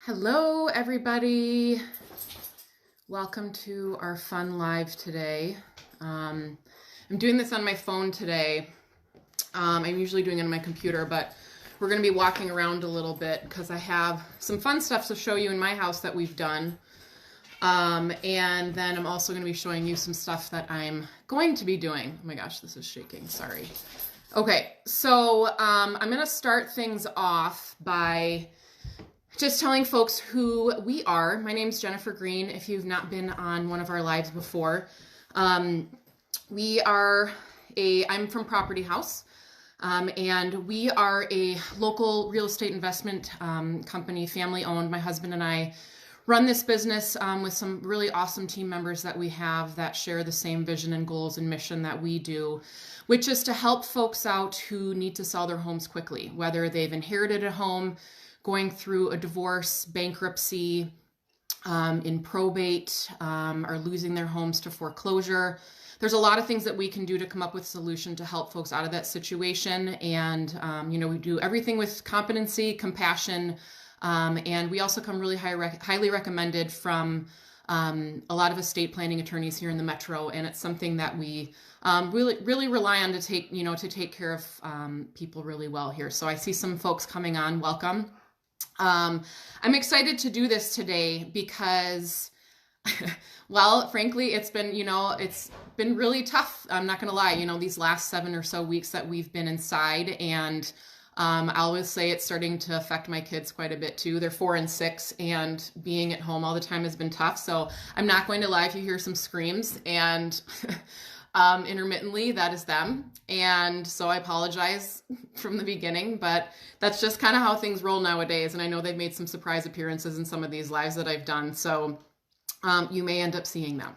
Hello, everybody. Welcome to our fun live today. I'm doing this on my phone today. I'm usually doing it on my computer, but we're going to be walking around a little bit because I have some fun stuff to show you in my house that we've done. And then I'm also going to be showing you some stuff that I'm going to be doing. Oh my gosh, this is shaking. Sorry. Okay, so I'm going to start things off by just telling folks who we are. My name's Jennifer Green, if you've not been on one of our lives before. I'm from Property House, and we are a local real estate investment company, family owned. My husband and I run this business with some really awesome team members that we have that share the same vision and goals and mission that we do, which is to help folks out who need to sell their homes quickly, whether they've inherited a home, going through a divorce, bankruptcy, in probate, or losing their homes to foreclosure. There's a lot of things that we can do to come up with a solution to help folks out of that situation. And, we do everything with competency, compassion, and we also come really highly recommended from a lot of estate planning attorneys here in the Metro. And it's something that we really rely on to take care of people really well here. So I see some folks coming on. Welcome. I'm excited to do this today because, well, frankly, it's been really tough. I'm not going to lie, these last 7 or so weeks that we've been inside, and I always say it's starting to affect my kids quite a bit too. They're 4 and 6, and being at home all the time has been tough. So I'm not going to lie if you hear some screams, and intermittently that is them. And so I apologize from the beginning, but that's just kind of how things roll nowadays. And I know they've made some surprise appearances in some of these lives that I've done. So you may end up seeing them.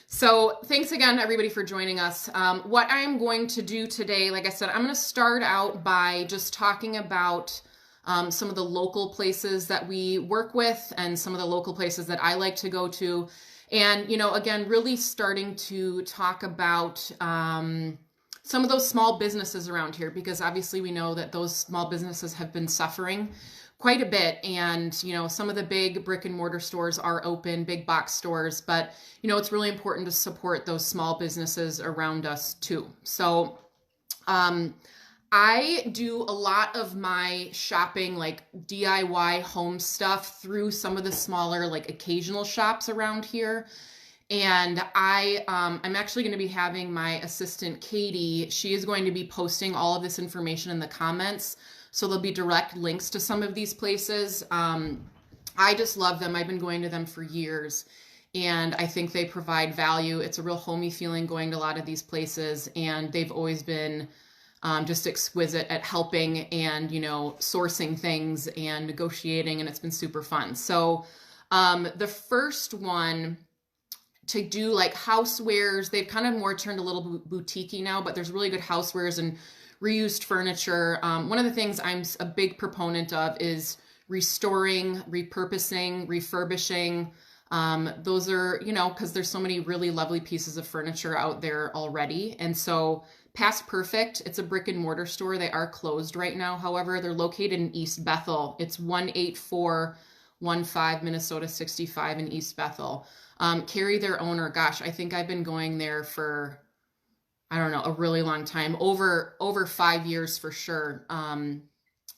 So thanks again, everybody, for joining us. What I am going to do today, like I said, I'm going to start out by just talking about some of the local places that we work with and some of the local places that I like to go to. And, again, really starting to talk about some of those small businesses around here, because obviously we know that those small businesses have been suffering quite a bit. And, some of the big brick and mortar stores are open, big box stores, but, it's really important to support those small businesses around us too. So, I do a lot of my shopping, like DIY home stuff, through some of the smaller, like occasional shops around here. And I'm actually going to be having my assistant, Katie. She is going to be posting all of this information in the comments. So there'll be direct links to some of these places. I just love them. I've been going to them for years, and I think they provide value. It's a real homey feeling going to a lot of these places, and they've always been just exquisite at helping and, sourcing things and negotiating, and it's been super fun. So the first one to do like housewares, they've kind of more turned a little boutique-y now, but there's really good housewares and reused furniture. One of the things I'm a big proponent of is restoring, repurposing, refurbishing. Those are, because there's so many really lovely pieces of furniture out there already. And so Past Perfect, it's a brick and mortar store. They are closed right now. However, they're located in East Bethel. It's 18415 Minnesota 65 in East Bethel. Carrie, their owner, gosh, I think I've been going there for, I don't know, a really long time, over 5 years for sure. And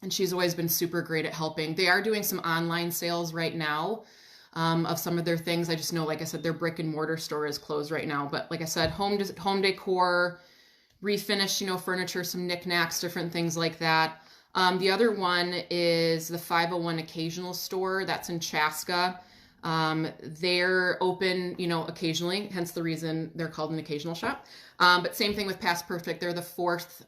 she's always been super great at helping. They are doing some online sales right now of some of their things. I just know, like I said, their brick and mortar store is closed right now. But like I said, home decor, refinish, furniture, some knickknacks, different things like that. The other one is the 501 Occasional Store. That's in Chaska. They're open, occasionally, hence the reason they're called an occasional shop. But same thing with Past Perfect. They're the fourth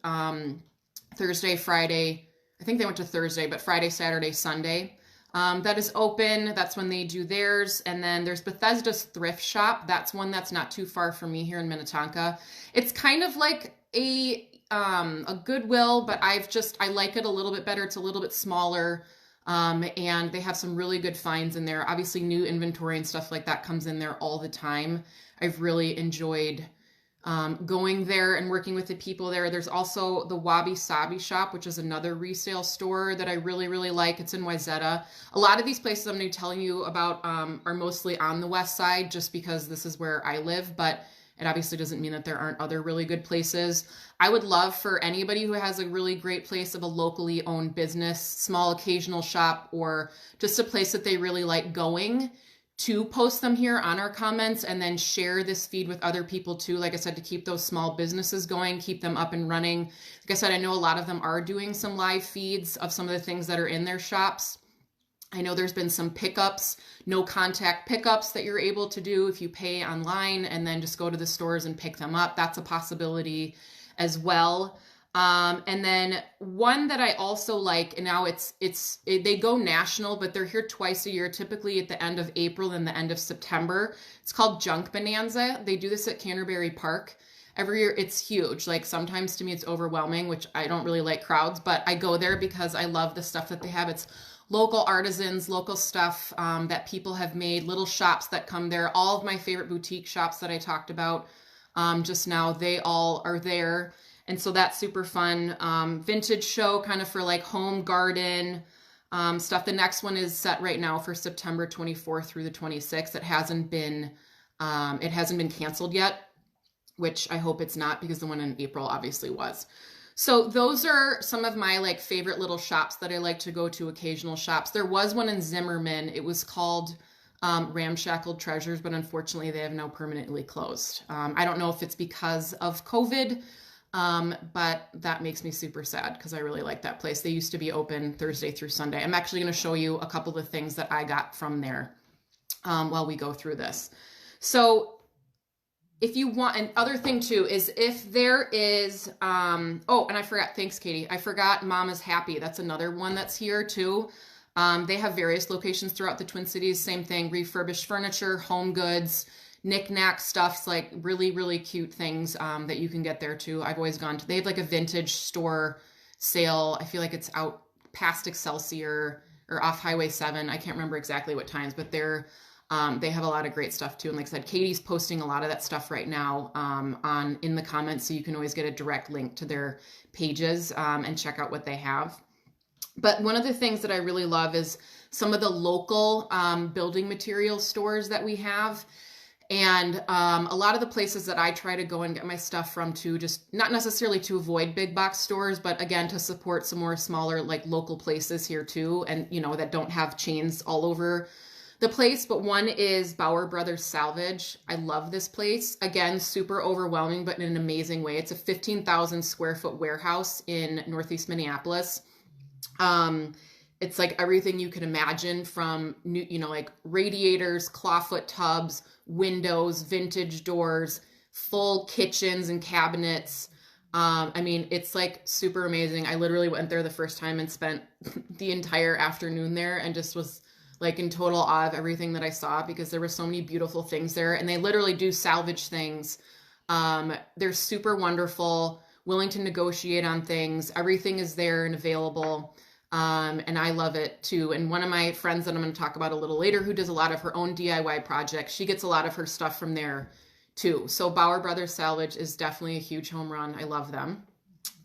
Thursday, Friday. I think they went to Thursday, but Friday, Saturday, Sunday. That is open. That's when they do theirs. And then there's Bethesda's Thrift Shop. That's one that's not too far from me here in Minnetonka. It's kind of like a Goodwill, but I like it a little bit better. It's a little bit smaller. And they have some really good finds in there. Obviously new inventory and stuff like that comes in there all the time. I've really enjoyed going there and working with the people there. There's also the Wabi Sabi shop, which is another resale store that I really, really like. It's in Wayzata. A lot of these places I'm going to be telling you about are mostly on the west side just because this is where I live, but it obviously doesn't mean that there aren't other really good places. I would love for anybody who has a really great place of a locally owned business, small occasional shop, or just a place that they really like going, to post them here on our comments and then share this feed with other people too. Like I said, to keep those small businesses going, keep them up and running. Like I said, I know a lot of them are doing some live feeds of some of the things that are in their shops. I know there's been some pickups, no contact pickups that you're able to do if you pay online and then just go to the stores and pick them up. That's a possibility as well. And then one that I also like, and now they go national, but they're here twice a year, typically at the end of April and the end of September. It's called Junk Bonanza. They do this at Canterbury Park every year. It's huge. Like sometimes to me it's overwhelming, which I don't really like crowds, but I go there because I love the stuff that they have. It's local artisans, local stuff that people have made, little shops that come there. All of my favorite boutique shops that I talked about just now, they all are there. And so that's super fun. Vintage show kind of for like home garden stuff. The next one is set right now for September 24th through the 26th. It hasn't been canceled yet, which I hope it's not, because the one in April obviously was. So those are some of my like favorite little shops that I like to go to, occasional shops. There was one in Zimmerman. It was called Ramshackled Treasures, but unfortunately they have now permanently closed. I don't know if it's because of COVID, but that makes me super sad because I really like that place. They used to be open Thursday through Sunday. I'm actually going to show you a couple of things that I got from there while we go through this. So if you want, and other thing too is if there is, oh, and I forgot, thanks Katie. I forgot Mama's Happy. That's another one that's here too. They have various locations throughout the Twin Cities. Same thing, refurbished furniture, home goods, knick-knack stuffs, like really, really cute things that you can get there too. I've always gone to, they have like a vintage store sale. I feel like it's out past Excelsior or off Highway 7. I can't remember exactly what times, but they have a lot of great stuff too. And like I said, Katie's posting a lot of that stuff right now in the comments, so you can always get a direct link to their pages and check out what they have. But one of the things that I really love is some of the local building materials stores that we have. And a lot of the places that I try to go and get my stuff from too, just not necessarily to avoid big box stores, but again, to support some more smaller, like local places here too. And, you know, that don't have chains all over the place. But one is Bauer Brothers Salvage. I love this place. Again, super overwhelming, but in an amazing way. It's a 15,000 square foot warehouse in Northeast Minneapolis. It's like everything you can imagine, from new, you know, like radiators, clawfoot tubs, windows, vintage doors, full kitchens and cabinets. I mean, it's like super amazing. I literally went there the first time and spent the entire afternoon there and just was like in total awe of everything that I saw, because there were so many beautiful things there, and they literally do salvage things. They're super wonderful, willing to negotiate on things. Everything is there and available. And I love it too. And one of my friends that I'm going to talk about a little later, who does a lot of her own DIY projects, she gets a lot of her stuff from there too. So Bauer Brothers Salvage is definitely a huge home run. I love them.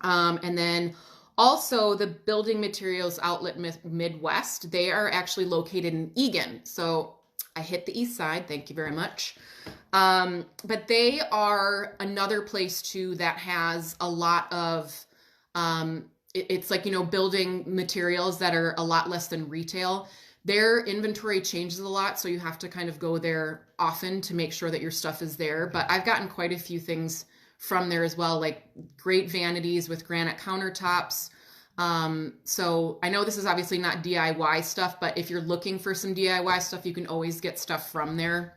And then also the Building Materials Outlet Midwest, they are actually located in Eagan. So I hit the east side. Thank you very much. But they are another place too that has a lot of, it's like, you know, building materials that are a lot less than retail. Their inventory changes a lot, so you have to kind of go there often to make sure that your stuff is there. But I've gotten quite a few things from there as well, like great vanities with granite countertops. So I know this is obviously not DIY stuff, but if you're looking for some DIY stuff, you can always get stuff from there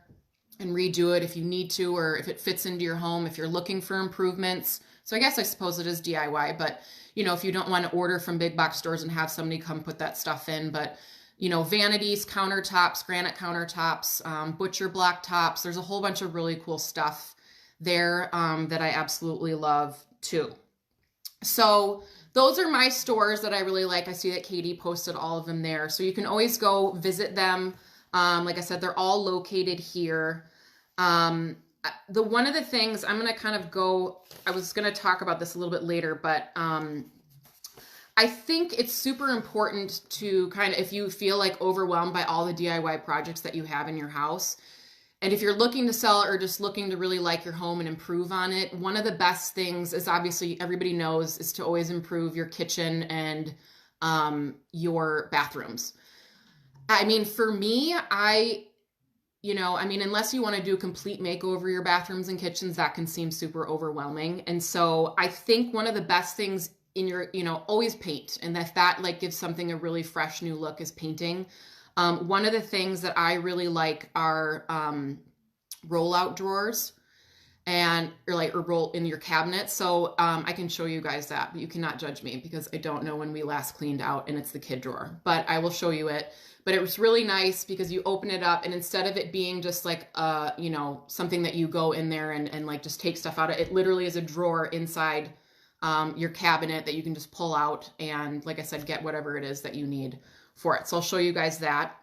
and redo it if you need to, or if it fits into your home, if you're looking for improvements. So I suppose it is DIY, but you know, if you don't want to order from big box stores and have somebody come put that stuff in, but you know, vanities, countertops, granite countertops, butcher block tops, there's a whole bunch of really cool stuff there that I absolutely love too. So those are my stores that I really like. I see that Katie posted all of them there. So you can always go visit them. Like I said, they're all located here. one of the things I'm going to kind of go, I was going to talk about this a little bit later, but I think it's super important to kind of, if you feel like overwhelmed by all the DIY projects that you have in your house, and if you're looking to sell or just looking to really like your home and improve on it, one of the best things is, obviously everybody knows, is to always improve your kitchen and your bathrooms. I mean, for me, unless you want to do a complete makeover of your bathrooms and kitchens, that can seem super overwhelming. And so I think one of the best things in your, always paint. And if that like gives something a really fresh new look, is painting. One of the things that I really like are rollout drawers or roll in your cabinet. So I can show you guys that, but you cannot judge me because I don't know when we last cleaned out, and it's the kid drawer, but I will show you it. But it was really nice because you open it up, and instead of it being just like, something that you go in there and like just take stuff out of, it literally is a drawer inside your cabinet that you can just pull out and, like I said, get whatever it is that you need for it. So I'll show you guys that.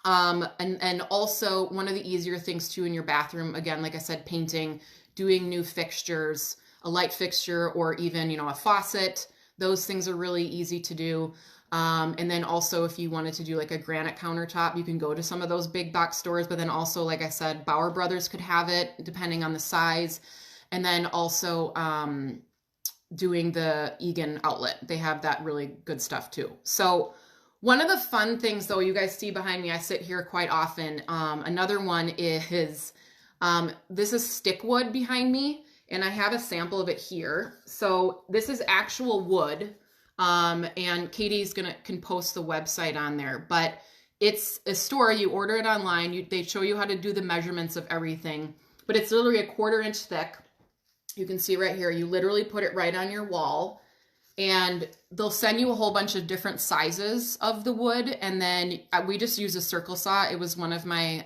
And also one of the easier things too in your bathroom, again, like I said, painting, doing new fixtures, a light fixture, or even, a faucet. Those things are really easy to do. And then also if you wanted to do like a granite countertop, you can go to some of those big box stores, but then also, like I said, Bauer Brothers could have it depending on the size. And then also, doing the Egan outlet, they have that really good stuff too. So one of the fun things though, you guys see behind me, I sit here quite often. Another one is, this is stick wood behind me, and I have a sample of it here. So this is actual wood. And Katie's can post the website on there, but it's a store, you order it online, they show you how to do the measurements of everything, but it's literally a 1/4 inch thick. You can see right here, you literally put it right on your wall, and they'll send you a whole bunch of different sizes of the wood. And then we just use a circle saw. It was one of my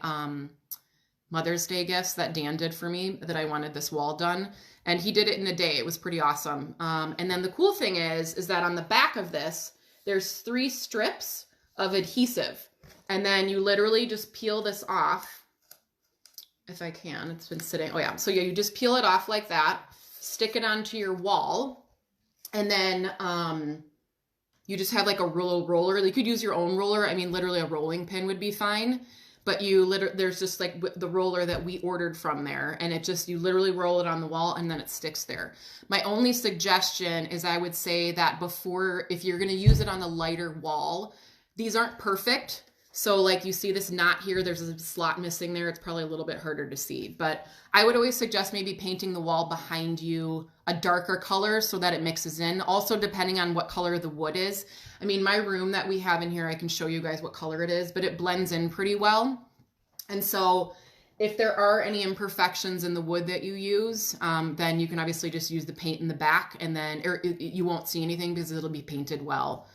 Mother's Day gifts that Dan did for me, that I wanted this wall done. And he did it in a day. It was pretty awesome. And then the cool thing is that on the back of this, there's 3 strips of adhesive. And then you literally just peel this off. If I can, it's been sitting. Oh yeah. So yeah, you just peel it off like that, stick it onto your wall. And then you just have like a roller. You could use your own roller. I mean, literally a rolling pin would be fine. But there's just like the roller that we ordered from there, and you literally roll it on the wall and then it sticks there. My only suggestion is, I would say that if you're going to use it on the lighter wall, these aren't perfect. So like you see this knot here, there's a slot missing there. It's probably a little bit harder to see, but I would always suggest maybe painting the wall behind you a darker color so that it mixes in. Also, depending on what color the wood is. I mean, my room that we have in here, I can show you guys what color it is, but it blends in pretty well. And so if there are any imperfections in the wood that you use, then you can obviously just use the paint in the back, and then you won't see anything because it'll be painted well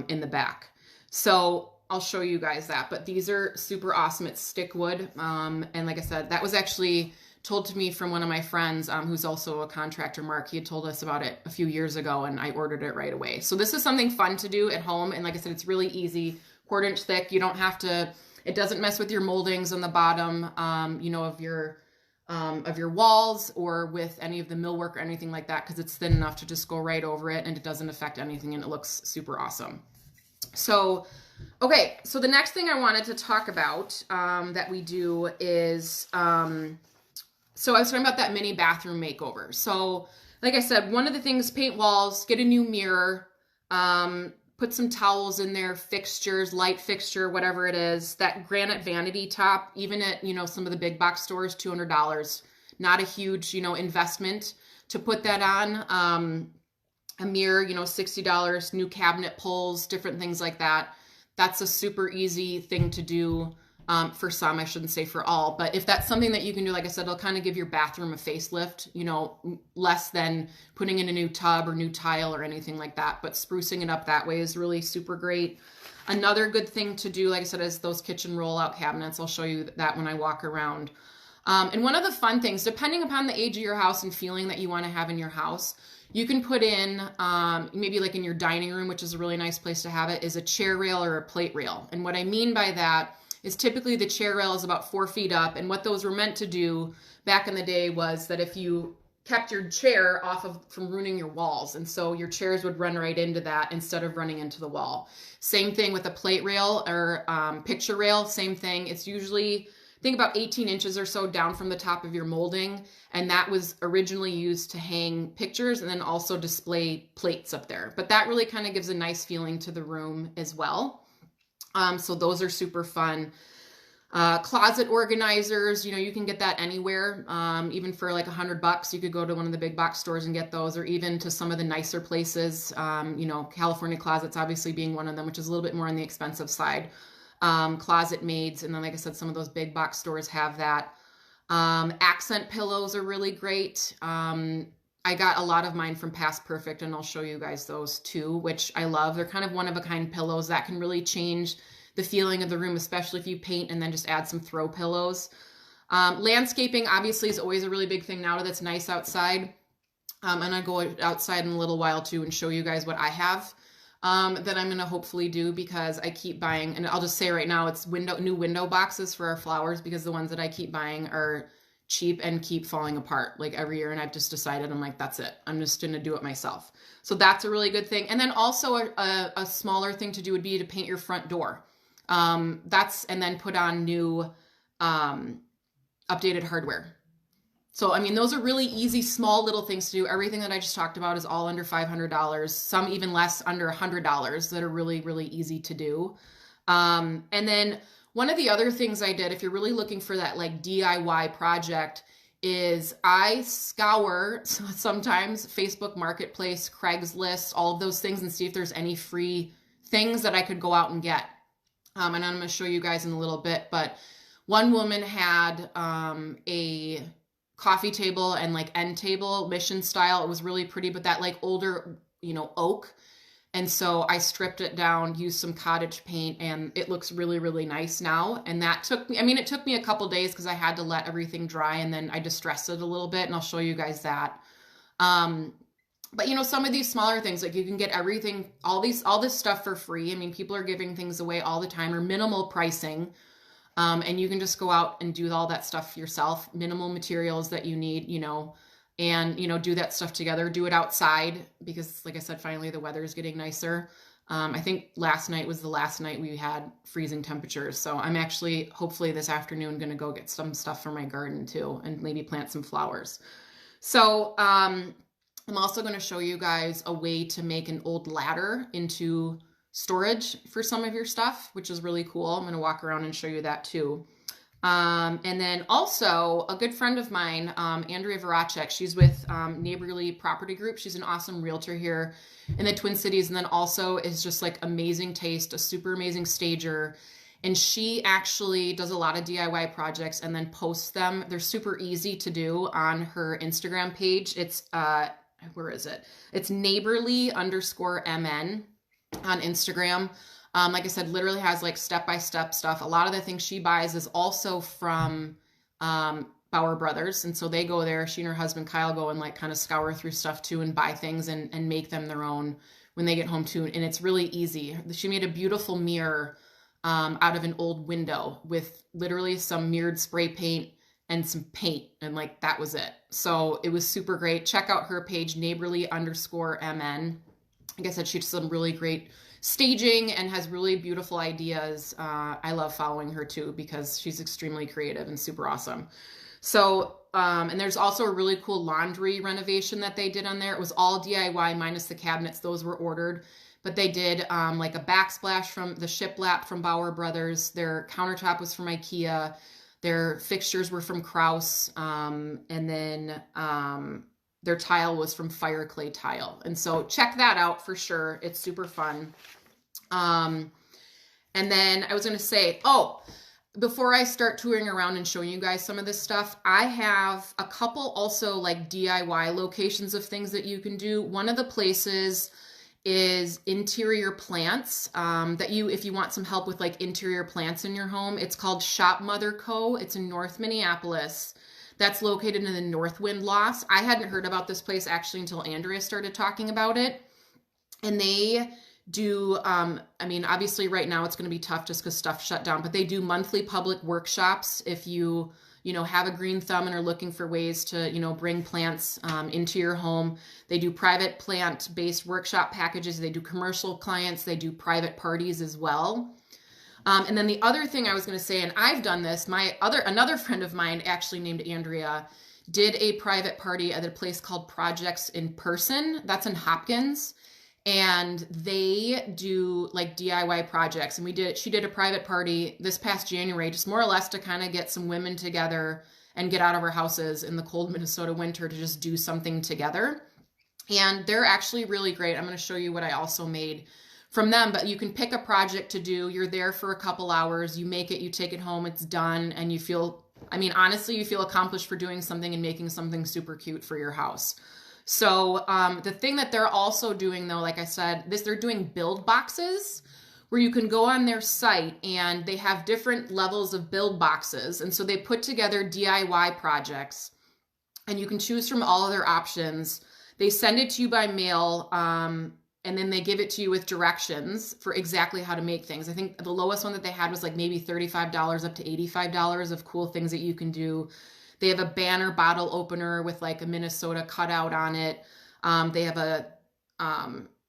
in the back. So I'll show you guys that, but these are super awesome. It's stick wood. And like I said, that was actually told to me from one of my friends, who's also a contractor, Mark. He had told us about it a few years ago, and I ordered it right away. So this is something fun to do at home. And like I said, it's really easy, 1/4 inch thick. You don't have to, it doesn't mess with your moldings on the bottom, of your walls, or with any of the millwork or anything like that, because it's thin enough to just go right over it, and it doesn't affect anything, and it looks super awesome. So okay, so the next thing I wanted to talk about that we do is, so I was talking about that mini bathroom makeover. So like I said, one of the things, paint walls, get a new mirror, put some towels in there, fixtures, light fixture, whatever it is. That granite vanity top, even at, some of the big box stores, $200, not a huge, investment to put that on. A mirror, $60, new cabinet pulls, different things like that. That's a super easy thing to do for some. I shouldn't say for all, but if that's something that you can do, like I said, it'll kind of give your bathroom a facelift, less than putting in a new tub or new tile or anything like that, but sprucing it up that way is really super great. Another good thing to do, like I said, is those kitchen rollout cabinets. I'll show you that when I walk around. And one of the fun things, depending upon the age of your house and feeling that you want to have in your house, you can put in, maybe like in your dining room, which is a really nice place to have it, is a chair rail or a plate rail. And what I mean by that is typically the chair rail is about 4 feet up. And what those were meant to do back in the day was that if you kept your chair off of from ruining your walls, and so your chairs would run right into that instead of running into the wall. Same thing with a plate rail or picture rail, same thing. It's usually, I think, about 18 inches or so down from the top of your molding, and that was originally used to hang pictures and then also display plates up there. But that really kind of gives a nice feeling to the room as well. So those are super fun. Closet organizers, you can get that anywhere. Even for like $100, you could go to one of the big box stores and get those, or even to some of the nicer places. California Closets obviously being one of them, which is a little bit more on the expensive side. Closet Maids, and then like I said, some of those big box stores have that. Accent pillows are really great. I got a lot of mine from Past Perfect, and I'll show you guys those too, which I love. They're kind of one-of-a-kind pillows that can really change the feeling of the room, especially if you paint and then just add some throw pillows. Landscaping obviously is always a really big thing now that's nice outside. And I go outside in a little while too and show you guys what I have that I'm going to hopefully do, because I keep buying, and I'll just say right now, it's new window boxes for our flowers, because the ones that I keep buying are cheap and keep falling apart like every year. And I've just decided, I'm like, that's it. I'm just going to do it myself. So that's a really good thing. And then also a smaller thing to do would be to paint your front door. And then put on new, updated hardware. So, I mean, those are really easy, small little things to do. Everything that I just talked about is all under $500, some even less, under $100, that are really, really easy to do. And then one of the other things I did, if you're really looking for that like DIY project, is I scour sometimes Facebook Marketplace, Craigslist, all of those things, and see if there's any free things that I could go out and get. And I'm going to show you guys in a little bit, but one woman had a coffee table and like end table, mission style. It was really pretty, but that like older, oak. And so I stripped it down, used some cottage paint, and it looks really, really nice now. And that took me, it took me a couple days because I had to let everything dry, and then I distressed it a little bit, and I'll show you guys that. But some of these smaller things, like you can get everything, all this stuff for free. People are giving things away all the time, or minimal pricing. And you can just go out and do all that stuff yourself, minimal materials that you need, and, do that stuff together, do it outside, because like I said, finally the weather is getting nicer. I think last night was the last night we had freezing temperatures. So I'm actually, hopefully this afternoon, going to go get some stuff for my garden too, and maybe plant some flowers. So, I'm also going to show you guys a way to make an old ladder into storage for some of your stuff, which is really cool. I'm going to walk around and show you that too. And then also a good friend of mine, Andrea Voracek, she's with Neighborly Property Group. She's an awesome realtor here in the Twin Cities, and then also is just like amazing taste, a super amazing stager. And she actually does a lot of DIY projects and then posts them. They're super easy to do on her Instagram page. It's, where is it? It's neighborly_MN on Instagram. Like I said, literally has like step-by-step stuff. A lot of the things she buys is also from Bauer Brothers. And so they go there, she and her husband Kyle go and like kind of scour through stuff too and buy things and make them their own when they get home too. And it's really easy. She made a beautiful mirror out of an old window with literally some mirrored spray paint and some paint, and like that was it. So it was super great. Check out her page, neighborly_MN. Like I said, she does some really great staging and has really beautiful ideas. I love following her too, because she's extremely creative and super awesome. So, and there's also a really cool laundry renovation that they did on there. It was all DIY minus the cabinets. Those were ordered, but they did like a backsplash from the shiplap from Bauer Brothers. Their countertop was from IKEA. Their fixtures were from Kraus. And then their tile was from Fireclay Tile. And so check that out for sure. It's super fun. And then I was going to say, before I start touring around and showing you guys some of this stuff, I have a couple also like DIY locations of things that you can do. One of the places is Interior Plants, that if you want some help with like interior plants in your home, it's called Shop Mother Co. It's in North Minneapolis. That's located in the Northwind Loft. I hadn't heard about this place actually until Andrea started talking about it. And they do, I mean, obviously right now it's going to be tough just because stuff shut down, but they do monthly public workshops if you know, have a green thumb and are looking for ways to, you know, bring plants into your home. They do private plant-based workshop packages. They do commercial clients. They do private parties as well. And then the other thing I was going to say, and I've done this, another friend of mine, actually named Andrea, did a private party at a place called Projects in Person. That's in Hopkins. And they do like DIY projects. And she did a private party this past January, just more or less to kind of get some women together and get out of our houses in the cold Minnesota winter to just do something together. And they're actually really great. I'm going to show you what I also made from them, but you can pick a project to do. You're there for a couple hours, you make it, you take it home, it's done. And you feel, I mean, honestly, you feel accomplished for doing something and making something super cute for your house. So the thing that they're also doing though, like I said, they're doing build boxes where you can go on their site and they have different levels of build boxes. And so they put together DIY projects and you can choose from all of their options. They send it to you by mail and then they give it to you with directions for exactly how to make things. I think the lowest one that they had was like maybe $35 up to $85 of cool things that you can do. They have a banner bottle opener with like a Minnesota cutout on it. They have a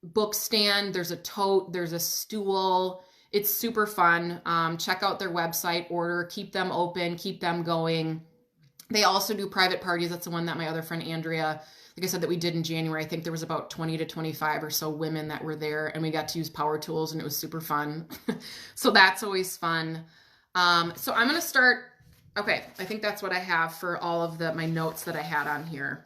book stand. There's a tote. There's a stool. It's super fun. Check out their website, order, keep them open, keep them going. They also do private parties. That's the one that my other friend Andrea, like I said, that we did in January. I think there was about 20 to 25 or so women that were there and we got to use power tools and it was super fun. So that's always fun. So I'm going to start. Okay, I think that's what I have for all of my notes that I had on here.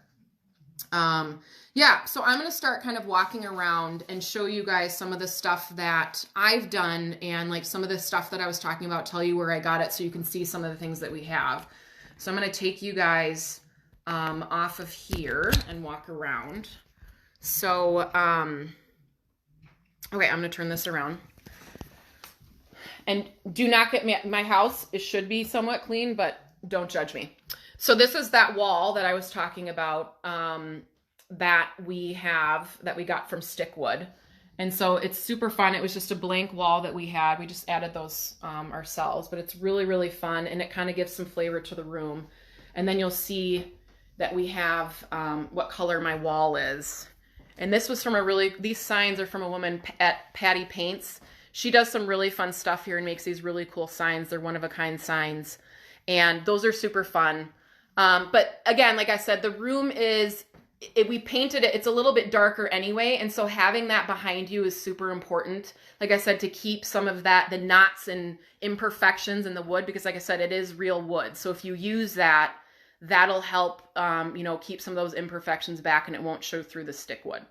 Yeah, so I'm going to start kind of walking around and show you guys some of the stuff that I've done and like some of the stuff that I was talking about, tell you where I got it so you can see some of the things that we have. So I'm going to take you guys off of here and walk around. So, okay, I'm going to turn this around. And do not get me, my house, it should be somewhat clean, but don't judge me. So this is that wall that I was talking about that we got from Stickwood. And so it's super fun. It was just a blank wall that we had. We just added those ourselves, but it's really, really fun. And it kind of gives some flavor to the room. And then you'll see that we have what color my wall is. And this was from these signs are from a woman at Patty Paints. She does some really fun stuff here and makes these really cool signs. They're one-of-a-kind signs. And those are super fun. But again, like I said, the room we painted it. It's a little bit darker anyway. And so having that behind you is super important. Like I said, to keep some of the knots and imperfections in the wood, because like I said, it is real wood. So if you use that, that'll help, keep some of those imperfections back and it won't show through the stick wood.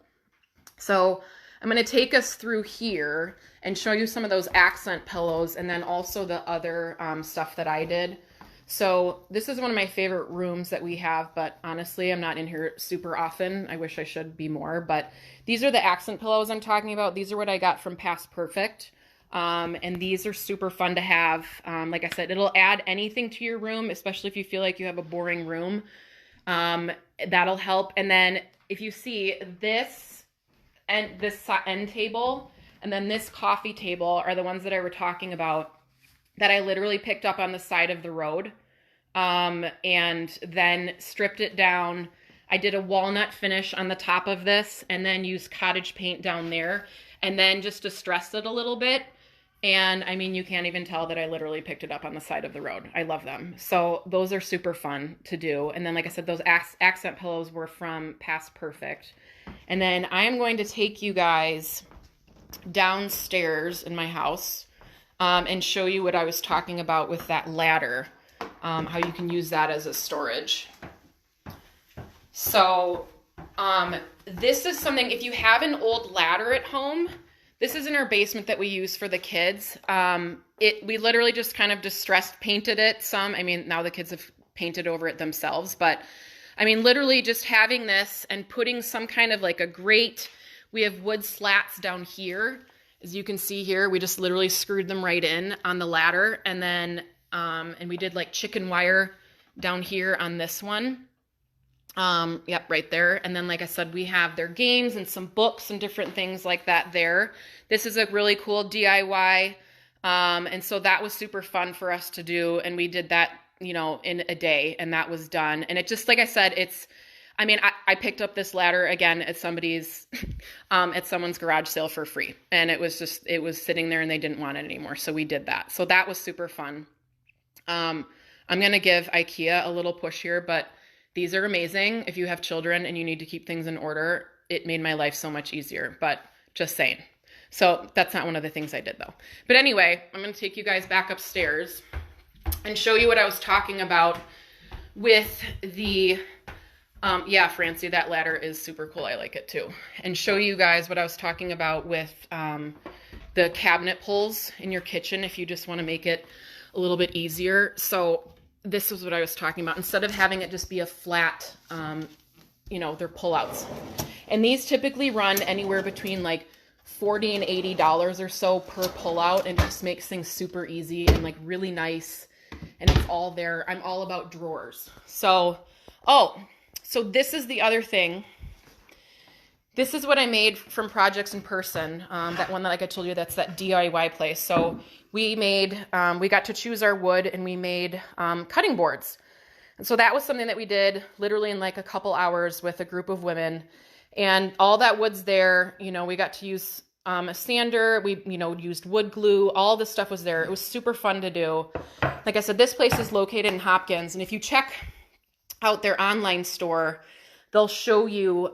So I'm going to take us through here and show you some of those accent pillows and then also the other stuff that I did. So this is one of my favorite rooms that we have, but honestly, I'm not in here super often. I wish I should be more, but these are the accent pillows I'm talking about. These are what I got from Past Perfect. And these are super fun to have. Like I said, it'll add anything to your room, especially if you feel like you have a boring room. That'll help. And then if you see this end table and then this coffee table are the ones that I were talking about that I literally picked up on the side of the road and then stripped it down. I did a walnut finish on the top of this and then used cottage paint down there and then just distressed it a little bit. And I mean, you can't even tell that I literally picked it up on the side of the road. I love them. So those are super fun to do. And then, like I said, those accent pillows were from Past Perfect. And then I am going to take you guys downstairs in my house and show you what I was talking about with that ladder, how you can use that as a storage. So this is something, if you have an old ladder at home, this is in our basement that we use for the kids. We literally just kind of painted it some. I mean, now the kids have painted over it themselves, but I mean, literally just having this and putting some kind of like a grate. We have wood slats down here. As you can see here, we just literally screwed them right in on the ladder. And then, and we did like chicken wire down here on this one. Yep, right there. And then, like I said, we have their games and some books and different things like that there. This is a really cool DIY. And so that was super fun for us to do. And we did that, you know, in a day, and that was done. And it just, like I said, I picked up this ladder again at somebody's, at someone's garage sale for free. And it was sitting there and they didn't want it anymore. So we did that. So that was super fun. I'm going to give IKEA a little push here, but these are amazing. If you have children and you need to keep things in order, it made my life so much easier, but just saying. So that's not one of the things I did though. But anyway, I'm going to take you guys back upstairs and show you what I was talking about with the, yeah, Francie, that ladder is super cool. I like it too. And show you guys what I was talking about with the cabinet pulls in your kitchen if you just want to make it a little bit easier. So this is what I was talking about. Instead of having it just be a flat, you know, they're pullouts. And these typically run anywhere between like $40 and $80 or so per pullout, and it just makes things super easy and like really nice. And it's all there. I'm all about drawers. So, so this is the other thing. This is what I made from Projects in Person. That one that, like I told you, that's that DIY place. So we made, we got to choose our wood, and we made cutting boards. And so that was something that we did literally in like a couple hours with a group of women. And all that wood's there. You know, we got to use a sander. We, you know, used wood glue. All this stuff was there. It was super fun to do. Like I said, this place is located in Hopkins. And if you check out their online store, they'll show you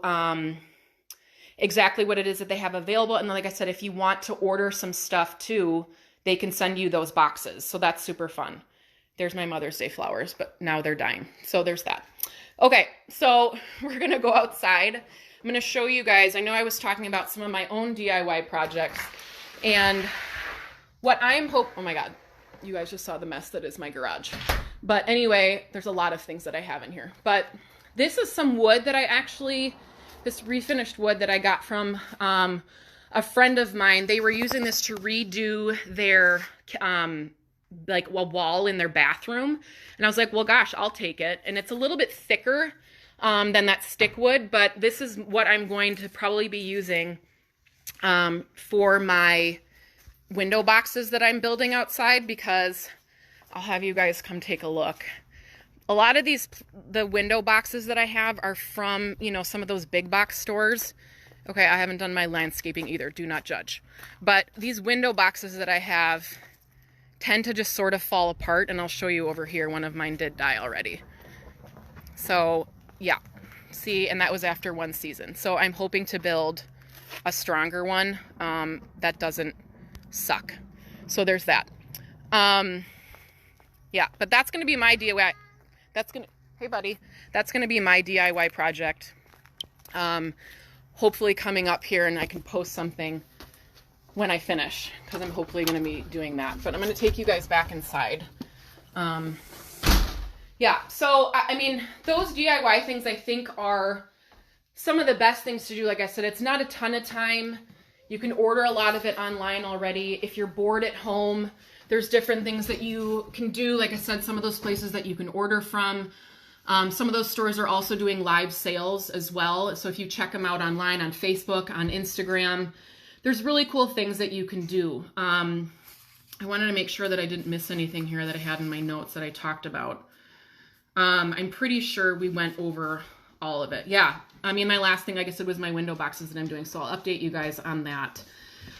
exactly what it is that they have available. And then, like I said, if you want to order some stuff too, they can send you those boxes. So that's super fun. There's my Mother's Day flowers, but now they're dying. So there's that. Okay, so we're going to go outside. I'm going to show you guys. I know I was talking about some of my own DIY projects, and what I'm oh my God, you guys just saw the mess that is my garage. But anyway, there's a lot of things that I have in here. But this is some wood that I actually, this refinished wood that I got from a friend of mine. They were using this to redo their like a wall in their bathroom. And I was like, well, gosh, I'll take it. And it's a little bit thicker than that stick wood, but this is what I'm going to probably be using for my window boxes that I'm building outside, because I'll have you guys come take a look. A lot of the window boxes that I have are from, you know, some of those big box stores. Okay, I haven't done my landscaping either. Do not judge. But these window boxes that I have tend to just sort of fall apart, and I'll show you over here. One of mine did die already. So, yeah. See, and that was after one season. So I'm hoping to build a stronger one that doesn't suck. So there's that. Yeah, but that's going to be my DIY. Hey buddy, that's going to be my DIY project. Hopefully coming up here, and I can post something when I finish, because I'm hopefully going to be doing that. But I'm going to take you guys back inside. Yeah, so I mean, those DIY things I think are some of the best things to do. Like I said, it's not a ton of time. You can order a lot of it online already. If you're bored at home, there's different things that you can do. Like I said, some of those places that you can order from. Some of those stores are also doing live sales as well. So if you check them out online on Facebook, on Instagram, there's really cool things that you can do. I wanted to make sure that I didn't miss anything here that I had in my notes that I talked about. I'm pretty sure we went over all of it. Yeah. I mean, my last thing, like I said, was my window boxes that I'm doing. So I'll update you guys on that.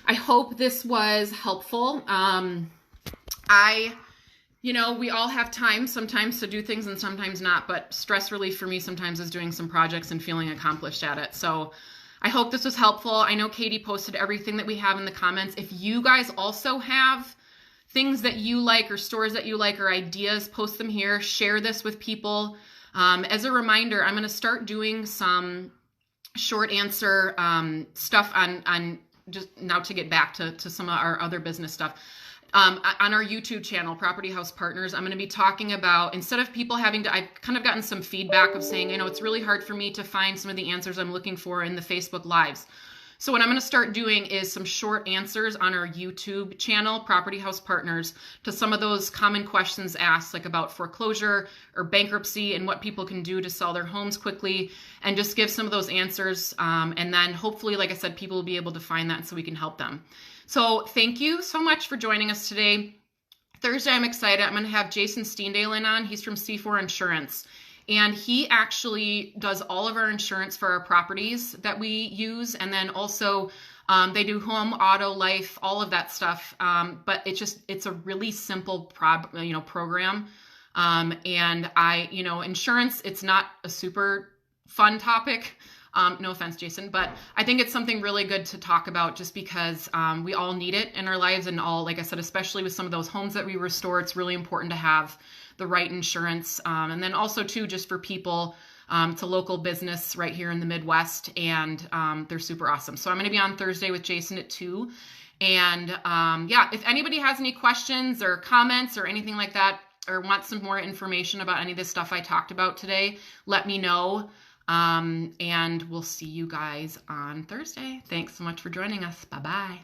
I hope this was helpful. You know, we all have time sometimes to do things and sometimes not, but stress relief for me sometimes is doing some projects and feeling accomplished at it. So I hope this was helpful. I know Katie posted everything that we have in the comments. If you guys also have things that you like or stores that you like or ideas, post them here. Share this with people. As a reminder, I'm going to start doing some short answer stuff on just now to get back to some of our other business stuff. On our YouTube channel, Property House Partners, I'm going to be talking about, instead of people having to, I've kind of gotten some feedback of saying, you know, it's really hard for me to find some of the answers I'm looking for in the Facebook Lives. So what I'm going to start doing is some short answers on our YouTube channel, Property House Partners, to some of those common questions asked, like about foreclosure or bankruptcy and what people can do to sell their homes quickly, and just give some of those answers. And then hopefully, like I said, people will be able to find that so we can help them. So thank you so much for joining us today. Thursday, I'm excited. I'm going to have Jason Steendale on. He's from C4 Insurance. And he actually does all of our insurance for our properties that we use. And then also they do home, auto, life, all of that stuff. But it's a really simple program. And insurance, it's not a super fun topic. No offense, Jason, but I think it's something really good to talk about just because we all need it in our lives, and like I said, especially with some of those homes that we restore, it's really important to have the right insurance. And then also too, just for people, it's a local business right here in the Midwest, and they're super awesome. So I'm going to be on Thursday with Jason at 2. And if anybody has any questions or comments or anything like that, or wants some more information about any of this stuff I talked about today, let me know. And we'll see you guys on Thursday. Thanks so much for joining us. Bye-bye.